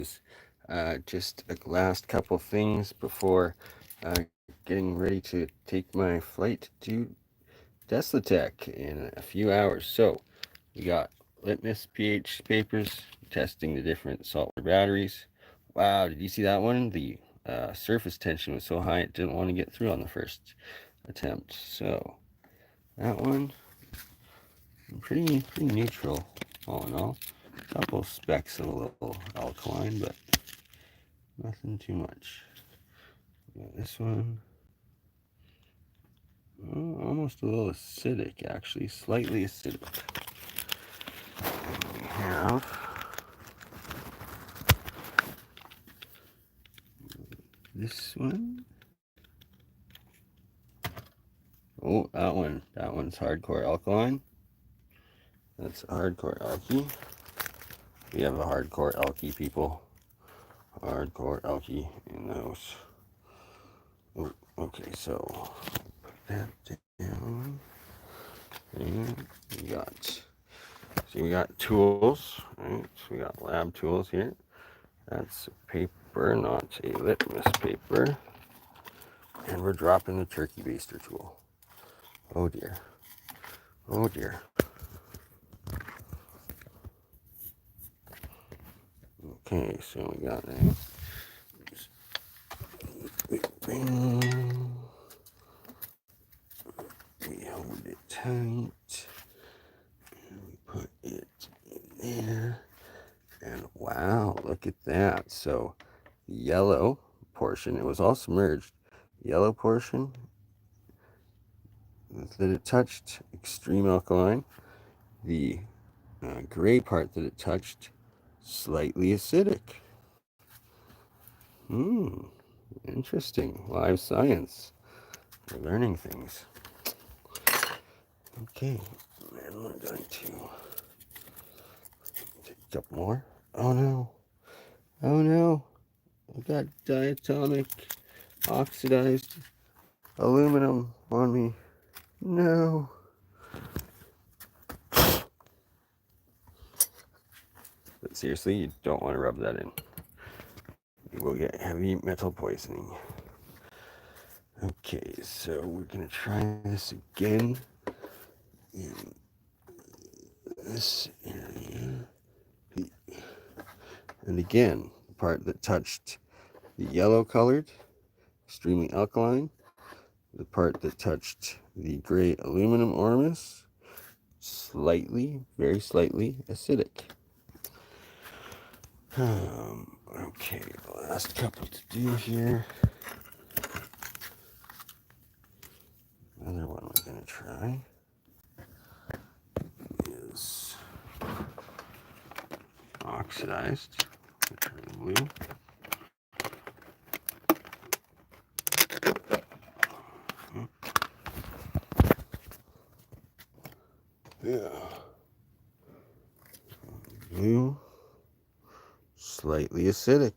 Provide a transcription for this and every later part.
guys. Just a last couple things before getting ready to take my flight to Teslatech in a few hours. So we got litmus pH papers testing the different saltwater batteries. Wow, did you see that one? The surface tension was so high it didn't want to get through on the first attempt. So that one, pretty neutral all in all. A couple specks of a little alkaline, but nothing too much. Got this one. Oh, almost a little acidic, actually. Slightly acidic. And we have this one. Oh, that one. That one's hardcore alkaline. That's hardcore alky. We have a hardcore alky, people. Hardcore alky in the house. Oh, okay, so put that down. And we got tools, right? So we got lab tools here. That's paper, not a litmus paper. And we're dropping the turkey baster tool. Oh dear. Oh dear. Okay, so we got that. We hold it tight. And we put it in there. And wow, look at that. So the yellow portion, it was all submerged. The yellow portion that it touched, extreme alkaline. The gray part that it touched, slightly acidic. Interesting. Live science. We're learning things. Okay, and we're going to take a couple more. Oh no. Oh no. I've got diatomic oxidized aluminum on me. No. But seriously, you don't want to rub that in. You will get heavy metal poisoning. Okay, so we're going to try this again in this area. And again, the part that touched the yellow colored, extremely alkaline. The part that touched the gray aluminum ormus, slightly, very slightly acidic. Okay, the last couple to do here. Another one we're going to try is oxidized, blue. Yeah. Blue, slightly acidic.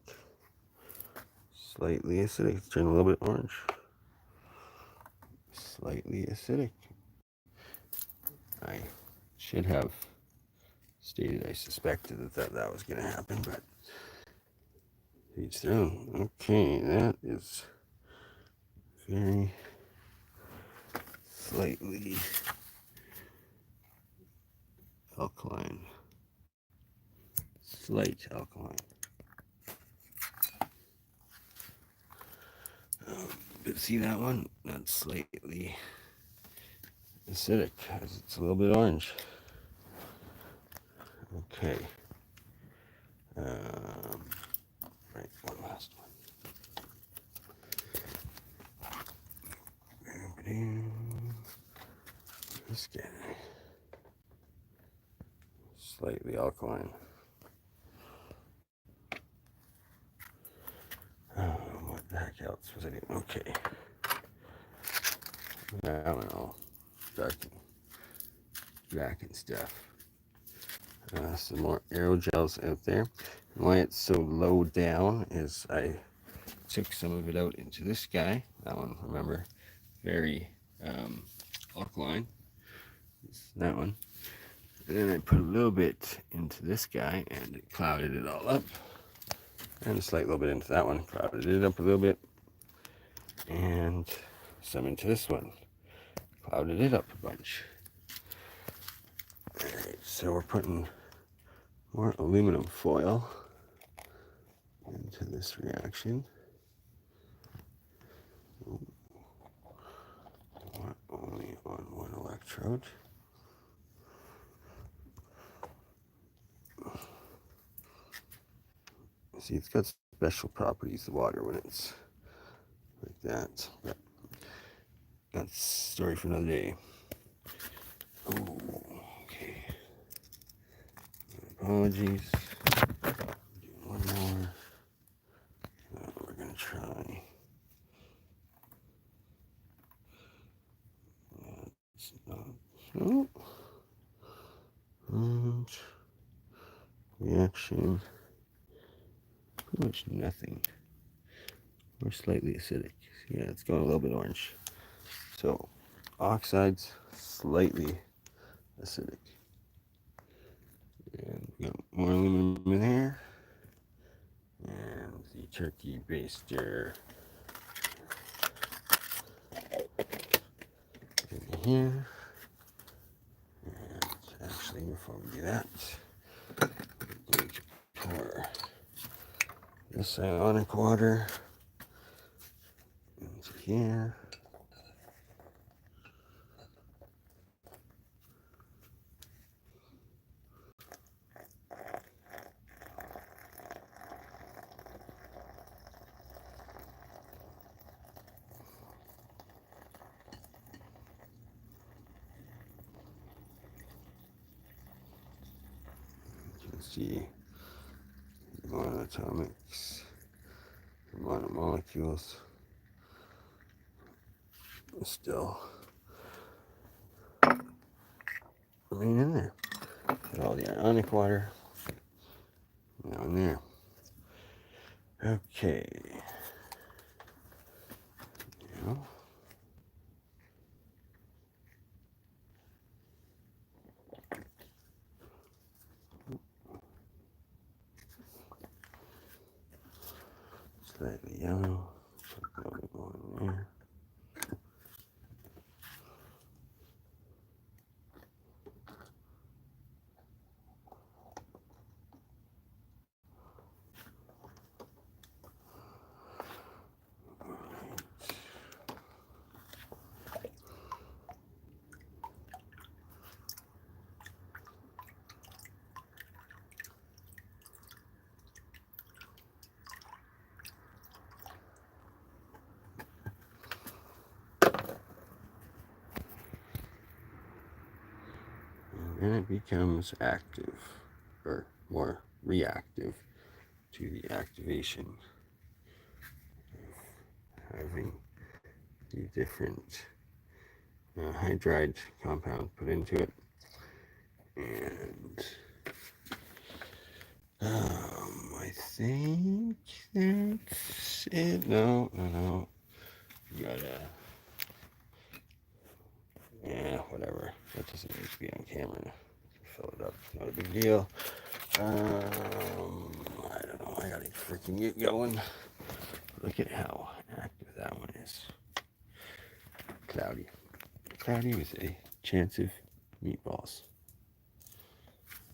Slightly acidic. It's turning a little bit orange. Slightly acidic. I should have stated I suspected that was going to happen, but each their own. Okay, that is very slightly alkaline. Slight alkaline. But see that one? That's slightly acidic, as it's a little bit orange. Okay. Right, one last one. This guy. Slightly alkaline. What the heck else was I doing? Okay. I don't know. Back and stuff. Some more aerogels out there. And why it's so low down is I took some of it out into this guy. That one, remember, very alkaline. It's that one. And then I put a little bit into this guy and it clouded it all up. And a slight little bit into that one. Clouded it up a little bit. And some into this one. Clouded it up a bunch. Alright, so we're putting more aluminum foil into this reaction. Only on one electrode. See, it's got special properties, the water, when it's like that. But that's a story for another day. Oh, okay. Apologies. Do one more. We're going to try. That's not. Oh. And reaction. Pretty much nothing. Or slightly acidic. Yeah, it's going a little bit orange. So, oxides, slightly acidic. And we got more aluminum in there. And the turkey baster in here. And actually, before we do that, we're going to pour this ionic water into here. You can see monoatomics, monomolecules still remain in there. Got all the ionic water now in there. Okay. Now, slightly yellow. Put a little bit more in there. And it becomes active, or more reactive to the activation of having the different hydride compound put into it. And I think that's it. No. You gotta, yeah, whatever. That doesn't need to be on camera. Fill it up. Not a big deal. I don't know. I gotta freaking get going. Look at how active that one is. Cloudy. Cloudy with a chance of meatballs.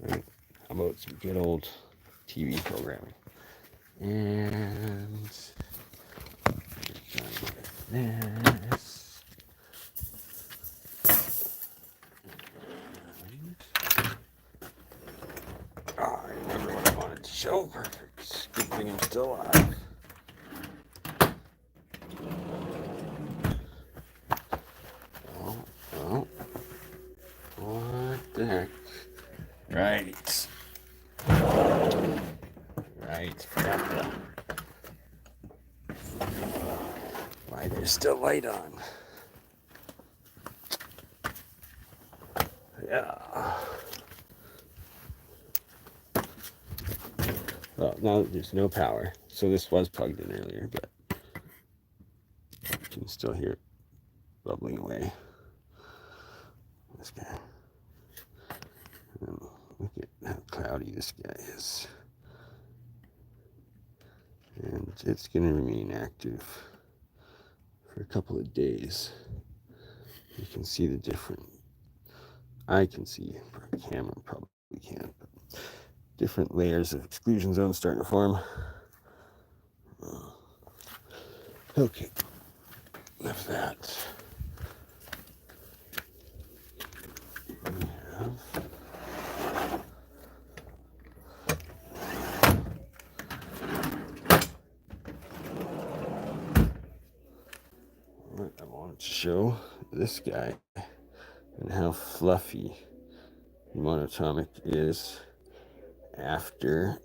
Right? How about some good old TV programming? And we're done with this. Oh, I remember what I wanted to show. Perfect. Good thing I'm still alive. Oh. What the heck? Right. Forgot why there's still light on. Yeah. Well, now there's no power. So this was plugged in earlier, but you can still hear it bubbling away. This guy. And look at how cloudy this guy is. and it's going to remain active for a couple of days. You can see the different, I can see, the camera probably can't, but different layers of exclusion zones starting to form. Okay, enough of that. We have what I wanted to show this guy and how fluffy the monatomic is after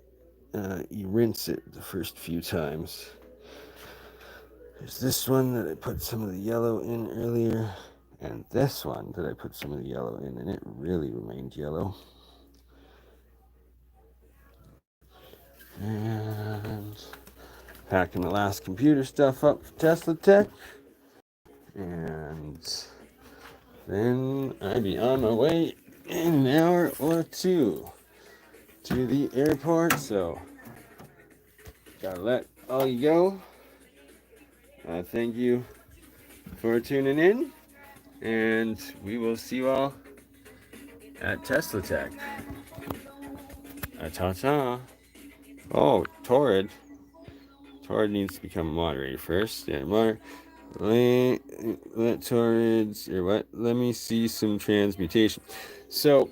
you rinse it the first few times. There's this one that I put some of the yellow in earlier, and this one that I put some of the yellow in, and it really remained yellow. And packing the last computer stuff up for Teslatech, and then I'd be on my way in an hour or two to the airport, so gotta let all you go. Thank you for tuning in, and we will see you all at Teslatech. Ta-ta. Oh, Torrid needs to become a moderator first. Yeah, let Torrids, or what? Let me see some transmutation. So,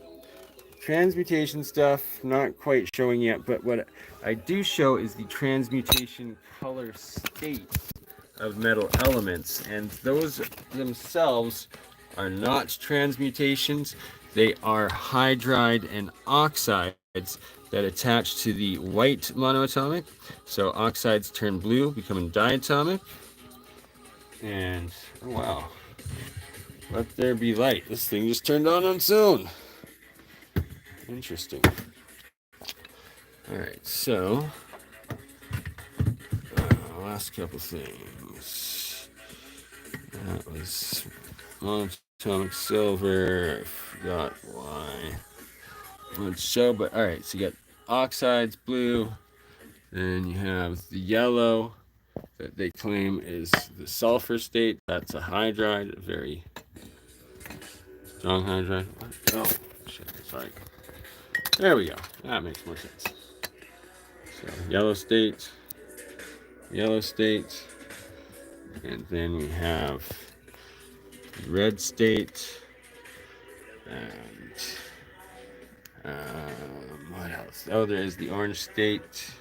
transmutation stuff, not quite showing yet, but what I do show is the transmutation color states of metal elements, and those themselves are not transmutations. They are hydride and oxides that attach to the white monoatomic. So oxides turn blue, becoming diatomic. And oh wow, let there be light. This thing just turned on its own. Interesting. All right, so last couple things. That was monatomic silver. I forgot why. Let's show, but all right. So you got oxides, blue. Then you have the yellow that they claim is the sulfur state. That's a hydride, a very strong hydride. Oh shit! Sorry. There we go. That makes more sense. So yellow state, and then we have red state, and what else? Oh, there is the orange state,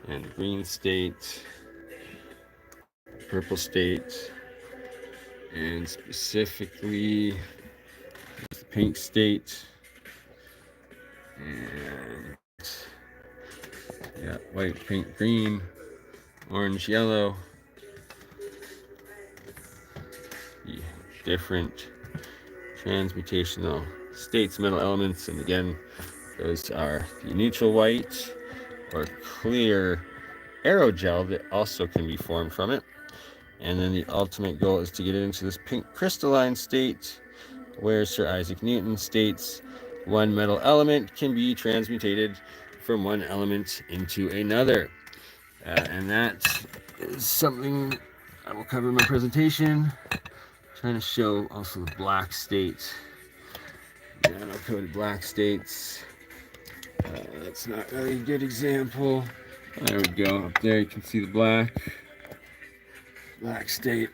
and green state, purple state, and specifically the pink state, and yeah, white, pink, green, orange, yellow. The different transmutational states, metal elements, and again, those are the neutral white or clear aerogel that also can be formed from it. And then the ultimate goal is to get it into this pink crystalline state where Sir Isaac Newton states one metal element can be transmutated from one element into another. And that is something I will cover in my presentation. Trying to show also the black state. Nano-coated black states. That's not really a good example. There we go. Up there you can see the black. Black state.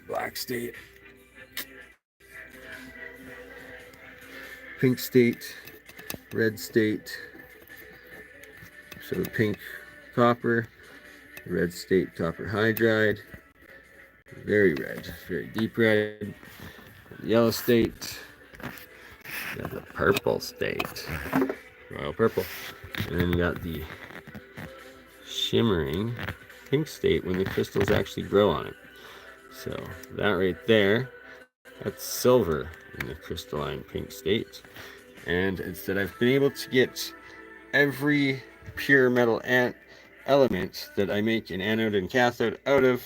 Pink state. Red state. So the pink copper. Red state copper hydride. Very red. Very deep red. Yellow state. Got the purple state. Royal purple. And then you got the shimmering pink state when the crystals actually grow on it. So that right there, that's silver in the crystalline pink state. And it's that I've been able to get every pure metal element that I make an anode and cathode out of,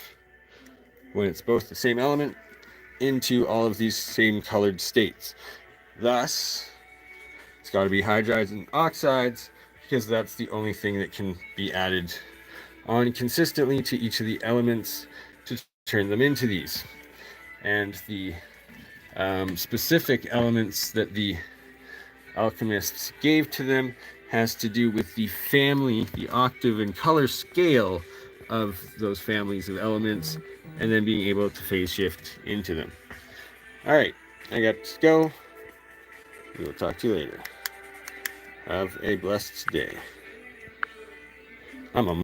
when it's both the same element, into all of these same colored states. Thus, it's got to be hydrides and oxides, because that's the only thing that can be added on consistently to each of the elements to turn them into these. And the specific elements that the alchemists gave to them has to do with the family, the octave and color scale of those families of elements, and then being able to phase shift into them. All right, I got to go. We will talk to you later. Have a blessed day. I'm a